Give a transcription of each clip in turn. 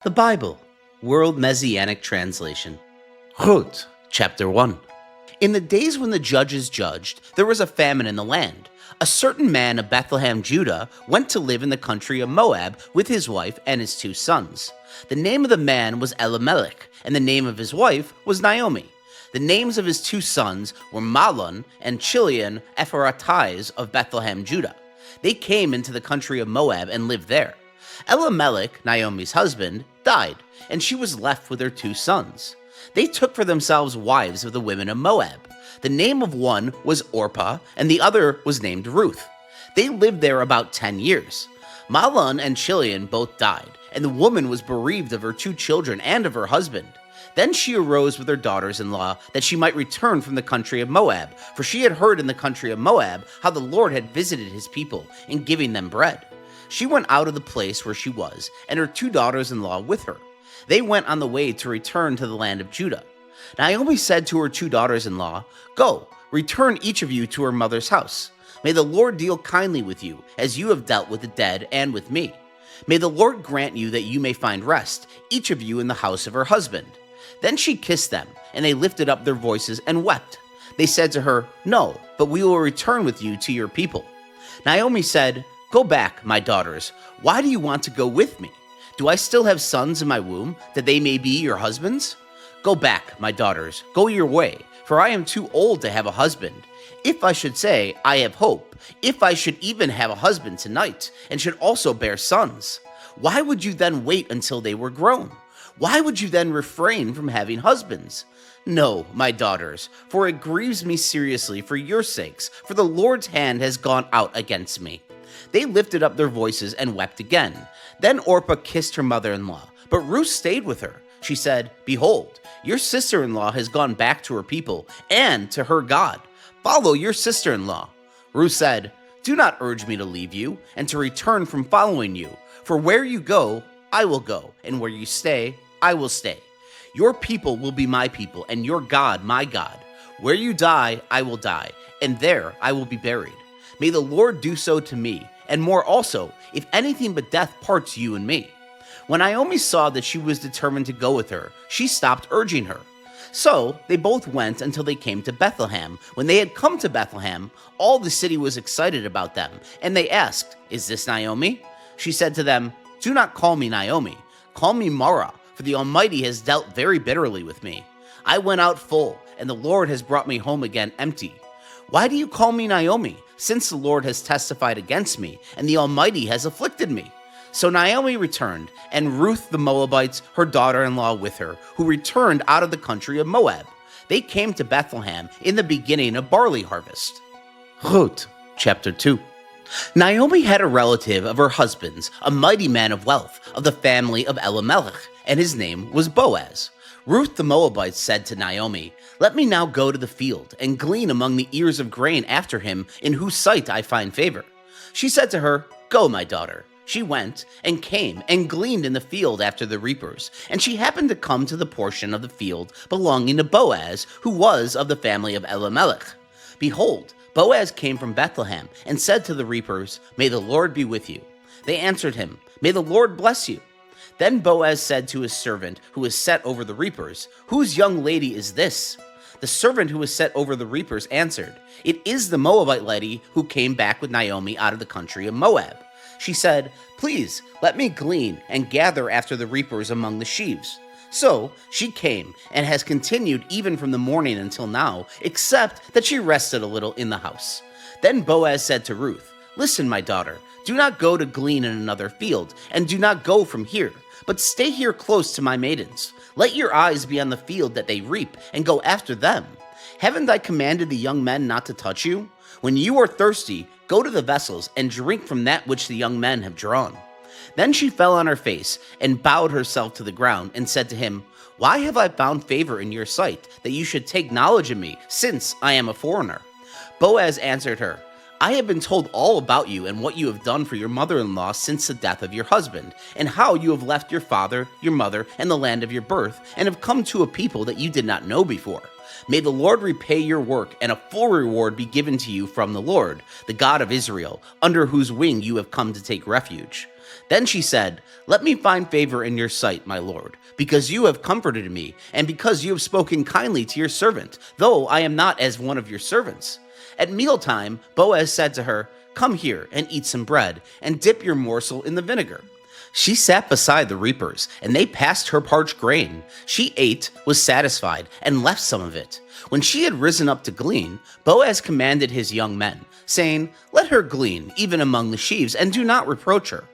The Bible, World Messianic Translation. Ruth, Chapter 1. In the days when the judges judged, there was a famine in the land. A certain man of Bethlehem, Judah, went to live in the country of Moab with his wife and his 2 sons. The name of the man was Elimelech, and the name of his wife was Naomi. The names of his 2 sons were Mahlon and Chilion Ephrathites of Bethlehem, Judah. They came into the country of Moab and lived there. Elimelech, Naomi's husband, died, and she was left with her 2 sons. They took for themselves wives of the women of Moab. The name of one was Orpah, and the other was named Ruth. They lived there about 10 years. Mahlon and Chilion both died, and the woman was bereaved of her 2 children and of her husband. Then she arose with her daughters-in-law that she might return from the country of Moab, for she had heard in the country of Moab how the Lord had visited his people in giving them bread. She went out of the place where she was, and her 2 daughters-in-law with her. They went on the way to return to the land of Judah. Naomi said to her 2 daughters-in-law, "Go, return each of you to her mother's house. May the Lord deal kindly with you, as you have dealt with the dead and with me. May the Lord grant you that you may find rest, each of you in the house of her husband." Then she kissed them, and they lifted up their voices and wept. They said to her, "No, but we will return with you to your people." Naomi said, "Go back, my daughters. Why do you want to go with me? Do I still have sons in my womb, that they may be your husbands? Go back, my daughters, go your way, for I am too old to have a husband. If I should say, I have hope, if I should even have a husband tonight, and should also bear sons, why would you then wait until they were grown? Why would you then refrain from having husbands? No, my daughters, for it grieves me seriously for your sakes, for the Lord's hand has gone out against me." They lifted up their voices and wept again. Then Orpah kissed her mother-in-law, but Ruth stayed with her. She said, "Behold, your sister-in-law has gone back to her people and to her God. Follow your sister-in-law." Ruth said, "Do not urge me to leave you and to return from following you, for where you go, I will go, and where you stay, I will stay. Your people will be my people, and your God my God. Where you die, I will die, and there I will be buried. May the Lord do so to me, and more also, if anything but death parts you and me." When Naomi saw that she was determined to go with her, she stopped urging her. So they both went until they came to Bethlehem. When they had come to Bethlehem, all the city was excited about them, and they asked, "Is this Naomi?" She said to them, "Do not call me Naomi. Call me Mara, for the Almighty has dealt very bitterly with me. I went out full, and the Lord has brought me home again empty. Why do you call me Naomi, since the Lord has testified against me, and the Almighty has afflicted me?" So Naomi returned, and Ruth the Moabite, her daughter-in-law with her, who returned out of the country of Moab. They came to Bethlehem in the beginning of barley harvest. Ruth, Chapter 2. Naomi had a relative of her husband's, a mighty man of wealth, of the family of Elimelech, and his name was Boaz. Ruth the Moabite said to Naomi, "Let me now go to the field and glean among the ears of grain after him, in whose sight I find favor." She said to her, "Go, my daughter." She went and came and gleaned in the field after the reapers, and she happened to come to the portion of the field belonging to Boaz, who was of the family of Elimelech. Behold, Boaz came from Bethlehem and said to the reapers, "May the Lord be with you." They answered him, "May the Lord bless you." Then Boaz said to his servant who was set over the reapers, "Whose young lady is this?" The servant who was set over the reapers answered, "It is the Moabite lady who came back with Naomi out of the country of Moab." She said, "Please, let me glean and gather after the reapers among the sheaves." So she came and has continued even from the morning until now, except that she rested a little in the house. Then Boaz said to Ruth, "Listen, my daughter, do not go to glean in another field, and do not go from here, but stay here close to my maidens. Let your eyes be on the field that they reap, and go after them. Haven't I commanded the young men not to touch you? When you are thirsty, go to the vessels and drink from that which the young men have drawn." Then she fell on her face and bowed herself to the ground and said to him, "Why have I found favor in your sight, that you should take knowledge of me, since I am a foreigner?" Boaz answered her, "I have been told all about you and what you have done for your mother-in-law since the death of your husband, and how you have left your father, your mother, and the land of your birth, and have come to a people that you did not know before. May the Lord repay your work, and a full reward be given to you from the Lord, the God of Israel, under whose wing you have come to take refuge." Then she said, "Let me find favor in your sight, my lord, because you have comforted me, and because you have spoken kindly to your servant, though I am not as one of your servants." At mealtime, Boaz said to her, "Come here and eat some bread, and dip your morsel in the vinegar." She sat beside the reapers, and they passed her parched grain. She ate, was satisfied, and left some of it. When she had risen up to glean, Boaz commanded his young men, saying, "Let her glean, even among the sheaves, and do not reproach her.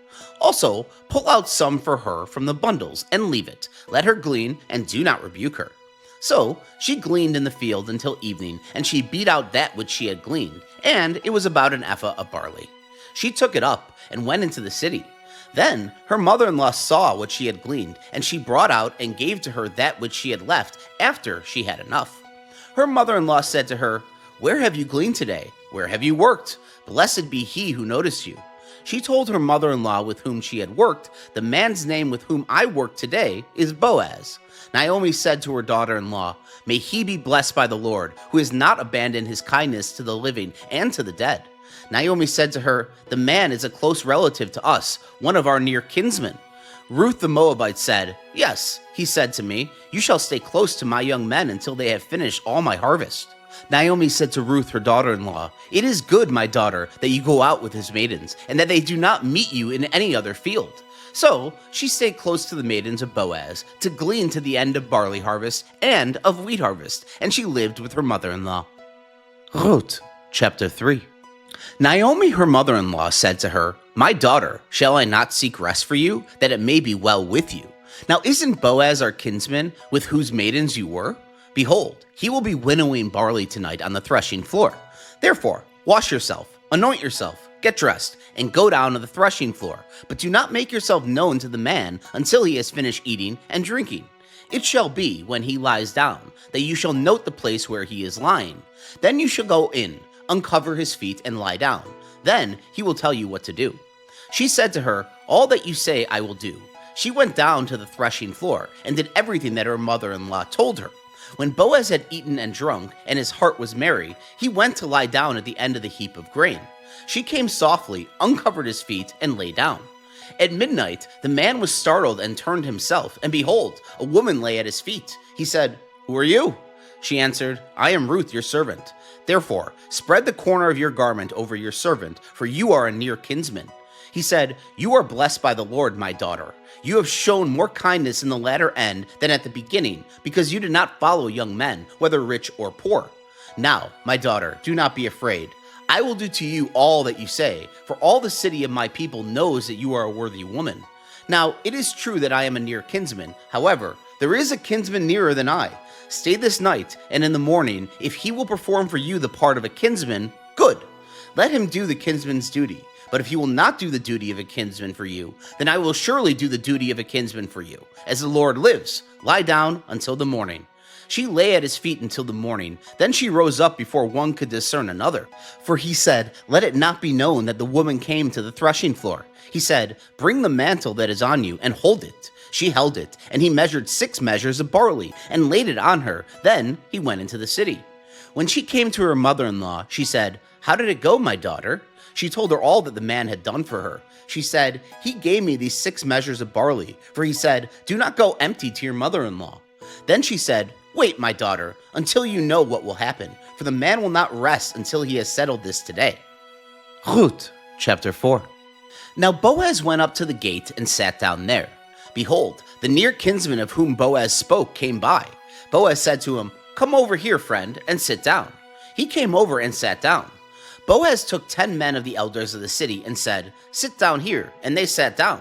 Also, pull out some for her from the bundles, and leave it. Let her glean, and do not rebuke her." So she gleaned in the field until evening, and she beat out that which she had gleaned, and it was about an ephah of barley. She took it up, and went into the city. Then her mother-in-law saw what she had gleaned, and she brought out and gave to her that which she had left after she had enough. Her mother-in-law said to her, "Where have you gleaned today? Where have you worked? Blessed be he who noticed you." She told her mother-in-law with whom she had worked, "The man's name with whom I work today is Boaz." Naomi said to her daughter-in-law, "May he be blessed by the Lord, who has not abandoned his kindness to the living and to the dead." Naomi said to her, "The man is a close relative to us, one of our near kinsmen." Ruth the Moabite said, "Yes, he said to me, 'You shall stay close to my young men until they have finished all my harvest.'" Naomi said to Ruth, her daughter-in-law, "It is good, my daughter, that you go out with his maidens, and that they do not meet you in any other field." So she stayed close to the maidens of Boaz, to glean to the end of barley harvest and of wheat harvest, and she lived with her mother-in-law. Ruth, chapter 3. Naomi, her mother-in-law, said to her, "My daughter, shall I not seek rest for you, that it may be well with you? Now isn't Boaz our kinsman, with whose maidens you were? Behold, he will be winnowing barley tonight on the threshing floor. Therefore, wash yourself, anoint yourself, get dressed, and go down to the threshing floor, but do not make yourself known to the man until he has finished eating and drinking. It shall be, when he lies down, that you shall note the place where he is lying. Then you shall go in, uncover his feet, and lie down. Then he will tell you what to do." She said to her, "All that you say I will do." She went down to the threshing floor and did everything that her mother-in-law told her. When Boaz had eaten and drunk, and his heart was merry, he went to lie down at the end of the heap of grain. She came softly, uncovered his feet, and lay down. At midnight, the man was startled and turned himself, and behold, a woman lay at his feet. He said, "Who are you?" She answered, "I am Ruth, your servant. Therefore, spread the corner of your garment over your servant, for you are a near kinsman." He said, "You are blessed by the Lord, my daughter. You have shown more kindness in the latter end than at the beginning, because you did not follow young men, whether rich or poor. Now, my daughter, do not be afraid. I will do to you all that you say, for all the city of my people knows that you are a worthy woman. Now, it is true that I am a near kinsman. However, there is a kinsman nearer than I. Stay this night, and in the morning, if he will perform for you the part of a kinsman, good. Let him do the kinsman's duty. But if he will not do the duty of a kinsman for you, then I will surely do the duty of a kinsman for you. As the Lord lives, lie down until the morning." She lay at his feet until the morning. Then she rose up before one could discern another. For he said, "Let it not be known that the woman came to the threshing floor." He said, "Bring the mantle that is on you and hold it." She held it, and he measured 6 measures of barley and laid it on her. Then he went into the city. When she came to her mother-in-law, she said, "How did it go, my daughter?" She told her all that the man had done for her. She said, "He gave me these 6 measures of barley, for he said, 'Do not go empty to your mother-in-law.'" Then she said, "Wait, my daughter, until you know what will happen, for the man will not rest until he has settled this today." Ruth, chapter 4. Now Boaz went up to the gate and sat down there. Behold, the near kinsman of whom Boaz spoke came by. Boaz said to him, "Come over here, friend, and sit down." He came over and sat down. Boaz took 10 men of the elders of the city and said, "Sit down here," and they sat down.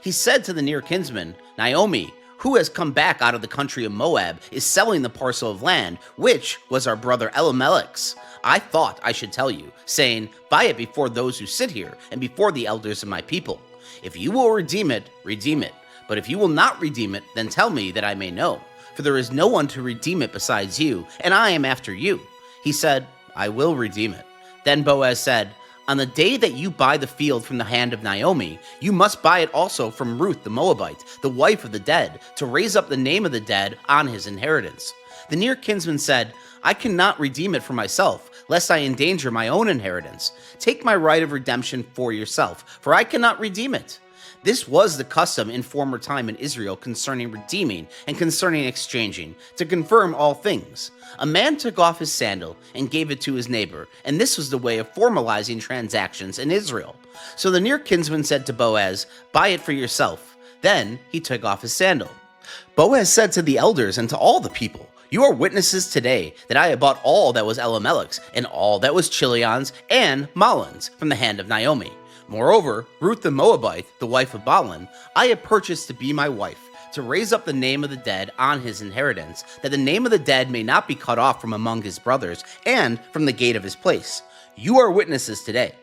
He said to the near kinsman, "Naomi, who has come back out of the country of Moab, is selling the parcel of land, which was our brother Elimelech's. I thought I should tell you, saying, 'Buy it before those who sit here, and before the elders of my people. If you will redeem it, redeem it. But if you will not redeem it, then tell me that I may know. For there is no one to redeem it besides you, and I am after you.' He said, 'I will redeem it.' Then Boaz said, 'On the day that you buy the field from the hand of Naomi, you must buy it also from Ruth the Moabite, the wife of the dead, to raise up the name of the dead on his inheritance.' The near kinsman said, 'I cannot redeem it for myself, lest I endanger my own inheritance. Take my right of redemption for yourself, for I cannot redeem it.' This was the custom in former time in Israel concerning redeeming and concerning exchanging, to confirm all things. A man took off his sandal and gave it to his neighbor, and this was the way of formalizing transactions in Israel. So the near kinsman said to Boaz, "Buy it for yourself." Then he took off his sandal. Boaz said to the elders and to all the people, "You are witnesses today that I have bought all that was Elimelech's, and all that was Chilion's and Mahlon's from the hand of Naomi. Moreover, Ruth the Moabite, the wife of Balaam, I have purchased to be my wife, to raise up the name of the dead on his inheritance, that the name of the dead may not be cut off from among his brothers and from the gate of his place. You are witnesses today."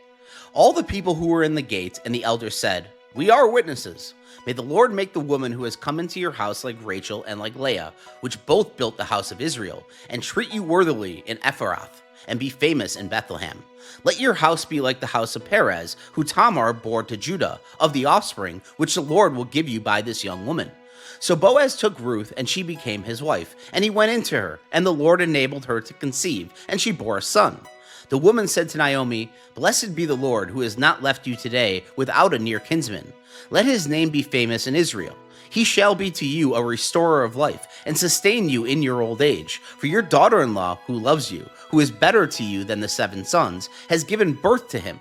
All the people who were in the gate and the elders said, "We are witnesses. May the Lord make the woman who has come into your house like Rachel and like Leah, which both built the house of Israel, and treat you worthily in Ephrath, and be famous in Bethlehem. Let your house be like the house of Perez, who Tamar bore to Judah, of the offspring which the Lord will give you by this young woman." So Boaz took Ruth, and she became his wife, and he went into her, and the Lord enabled her to conceive, and she bore a son. The woman said to Naomi, "Blessed be the Lord, who has not left you today without a near kinsman. Let his name be famous in Israel. He shall be to you a restorer of life, and sustain you in your old age. For your daughter-in-law, who loves you, who is better to you than the 7 sons, has given birth to him."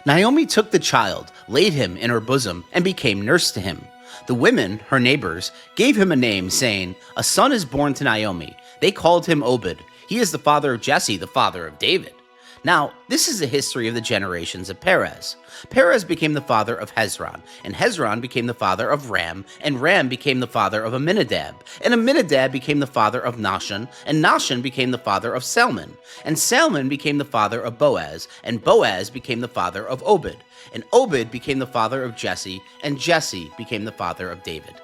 Naomi took the child, laid him in her bosom, and became nurse to him. The women, her neighbors, gave him a name, saying, "A son is born to Naomi." They called him Obed. He is the father of Jesse, the father of David. Now, this is the history of the generations of Perez. Perez became the father of Hezron, and Hezron became the father of Ram, and Ram became the father of Amminadab, and Amminadab became the father of Nahshon, and Nahshon became the father of Salmon, and Salmon became the father of Boaz, and Boaz became the father of Obed, and Obed became the father of Jesse, and Jesse became the father of David.